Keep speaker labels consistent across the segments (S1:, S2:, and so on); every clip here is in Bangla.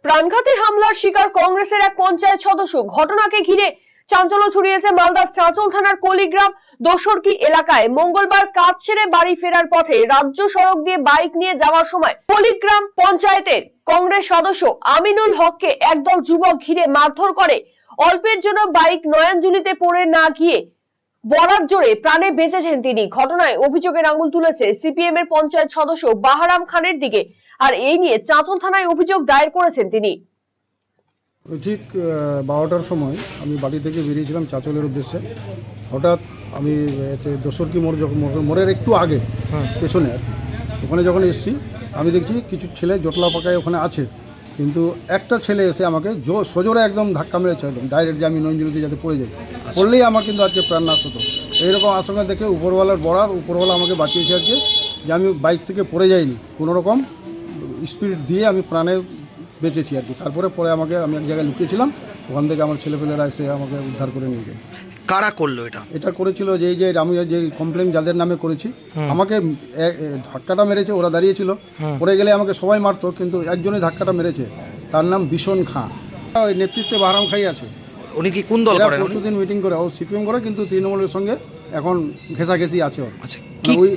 S1: প্রাণঘাতী হামলার শিকার কংগ্রেসের এক পঞ্চায়েত সদস্য। ঘটনাকে ঘিরে চাঞ্চল্য ছড়িয়েছে মালদার চাঁচল থানার কলিগ্রাম দোসরকি এলাকায়। মঙ্গলবার কাজ ছেড়ে বাড়ি ফেরার পথে রাজ্য সড়ক দিয়ে বাইক নিয়ে যাওয়ার সময় কলিগ্রাম পঞ্চায়েতের কংগ্রেস সদস্য আমিনুল হককে একদল যুবক ঘিরে মারধর করে। অল্পের জন্য বাইক নয়নজুলিতে পড়ে না গিয়ে বরাত জোরে প্রাণে বেঁচেছেন তিনি। ঘটনায় অভিযোগের আঙুল তুলেছে সিপিএম এর পঞ্চায়েত সদস্য বাহারাম খানের দিকে। আর এই নিয়ে চাঁচল থানায় অভিযোগ দায়ের করেছেন তিনি।
S2: ঠিক 12টার সময় আমি বাড়ি থেকে বেরিয়েছিলাম চাঁচলের উদ্দেশ্যে। হঠাৎ আমি দোসরকি মোড়ের একটু আগে পেছনে আর কি, ওখানে যখন এসেছি আমি দেখছি কিছু ছেলে জটলা পাকায় ওখানে আছে, কিন্তু একটা ছেলে এসে আমাকে সজোরে একদম ধাক্কা মেরেছে, একদম ডাইরেক্ট যে আমি নয়নজুলিতে যাতে পড়ে যাই, পড়লেই আমার কিন্তু আজকে প্রাণ নাশ হতো। এইরকম আশঙ্কা দেখে উপরওয়ালার বড়ার উপরওয়ালা আমাকে বাঁচিয়েছে আজকে, যে আমি বাইক থেকে পড়ে যাইনি, কোনোরকম স্পিড দিয়ে আমি প্রাণে বেঁচেছি আর কি। তারপরে আমি এক জায়গায় লুকিয়েছিলাম, ওখান থেকে আমার ছেলেপেলেরা এসে আমাকে উদ্ধার করে নিয়ে যায়।
S3: কারা করলো এটা
S2: করেছিল যে আমি যে কমপ্লেন যাদের নামে করেছি, আমাকে ধাক্কাটা মেরেছে, ওরা দাঁড়িয়েছিল, পড়ে গেলে আমাকে সবাই মারতো, কিন্তু একজনই ধাক্কাটা মেরেছে, তার নাম বিশন খাঁ। ওই নেতৃত্বে বাহারাম খাই আছে।
S3: উনি কি কোন দল করেন?
S2: পরশুদিন মিটিং করে, ও সিপিএম করে, কিন্তু তৃণমূলের সঙ্গে এখন ঘেঁষাঘেঁষি আছে ওর।
S3: আচ্ছা,
S2: ওই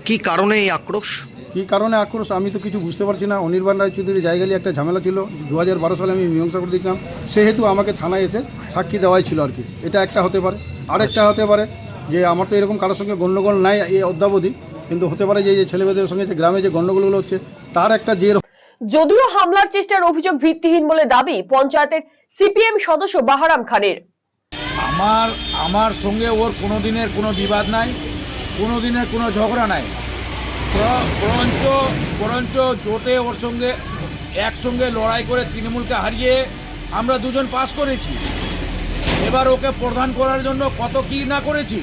S3: কি কারণে এই আক্রোশ?
S2: কী কারণে আক্রোশ আমি তো কিছু বুঝতে পারছি না। অনির্বাণ রায়চৌধুরীর জায়গায় একটা ঝামেলা ছিল, 2012 সালে আমি মীমাংসা করে দিয়েছিলাম, সেহেতু আমাকে থানায় এসে সাক্ষী দেওয়াই ছিল আর কি। এটা একটা হতে পারে। আরেকটা হতে পারে যে আমার তো এরকম কারোর সঙ্গে গণ্ডগোল নাই এই অদ্যাবধি, কিন্তু হতে পারে যে ছেলেমেয়েদের সঙ্গে যে গ্রামে যে গণ্ডগোলগুলো হচ্ছে তার একটা জের।
S1: যদিও হামলার চেষ্টার অভিযোগ ভিত্তিহীন বলে দাবি পঞ্চায়েতের সিপিএম সদস্য বাহারাম খানের।
S4: আমার সঙ্গে ওর কোনো দিনের কোনো বিবাদ নাই, কোনো দিনের কোনো ঝগড়া নাই, বরঞ্চ জোটে ওর সঙ্গে একসঙ্গে লড়াই করে তৃণমূলকে হারিয়ে আমরা দুজন পাস করেছি। এবার ওকে প্রধান করার জন্য কত কি না করেছি,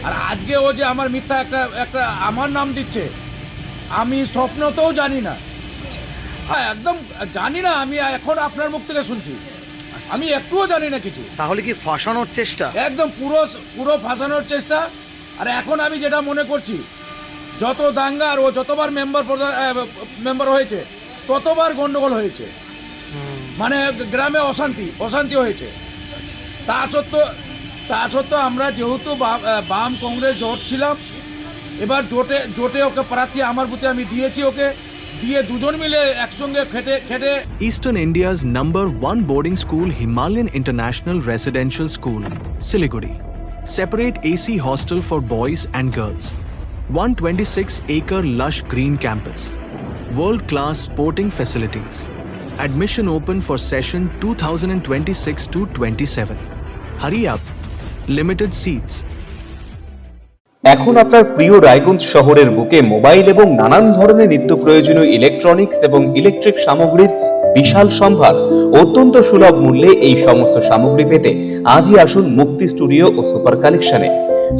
S4: আর আজকে ও যে আমার মিথ্যা একটা আমার নাম দিচ্ছে, আমি স্বপ্নতেও জানি না। হ্যাঁ, একদম জানি না। আমি এখন আপনার মুখ থেকে শুনছি, আমি একটুও জানি না কিছু।
S3: তাহলে কি ফাঁসানোর চেষ্টা?
S4: একদম পুরো ফাঁসানোর চেষ্টা। আর এখন আমি যেটা মনে করছি, যত দাঙ্গা আর ও যতবার মেম্বার হয়েছে ততবার গন্ডগোল হয়েছে, মানে গ্রামে অশান্তি হয়েছে। তা সত্ত্বেও আমরা যেহেতু বাম কংগ্রেস জোট ছিলাম, এবার জোটে ওকে প্রার্থী আমার বুথে আমি দিয়েছি, ওকে দিয়ে দুজন মিলে একসঙ্গে খেটে
S5: Eastern India's #1 boarding school, Himalayan International Residential School, Siliguri. Separate AC hostel for boys and girls. 126-acre lush green campus. World-class sporting facilities. Admission open for session 2026-27. Hurry up. Limited seats.
S6: এখন আপনার প্রিয় রায়গঞ্জ শহরের বুকে মোবাইল এবং নানান ধরনের নিত্য প্রয়োজনীয় ইলেকট্রনিক্স এবং ইলেকট্রিক সামগ্রীর বিশাল সম্ভার অত্যন্ত সুলভ মূল্যে এই সমস্ত সামগ্রী পেতে আজই আসুন মুক্তি স্টুডিও ও সুপার কালেকশনে।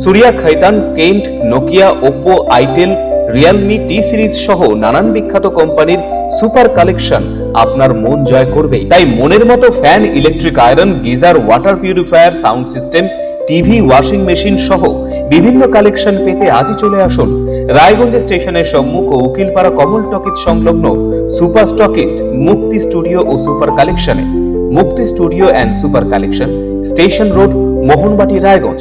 S6: Surya Khaitan, Kent, Nokia, Oppo, itel, Realme, T series সহ নানান বিখ্যাত কোম্পানির সুপার কালেকশন আপনার মন জয় করবে। তাই মনের মতো fan, electric iron, geyser, water purifier, sound system, TV, washing machine সহ বিভিন্ন কালেকশন পেতে আজই চলে আসুন রায়গঞ্জ স্টেশনের সম্মুখ ও উকিলপাড়া কমল টকিজ সংলগ্ন সুপার স্টকিস্ট মুক্তি স্টুডিও ও সুপার কালেকশনে। মুক্তি studio and super collection, station road, Mohanbati, Raiganj.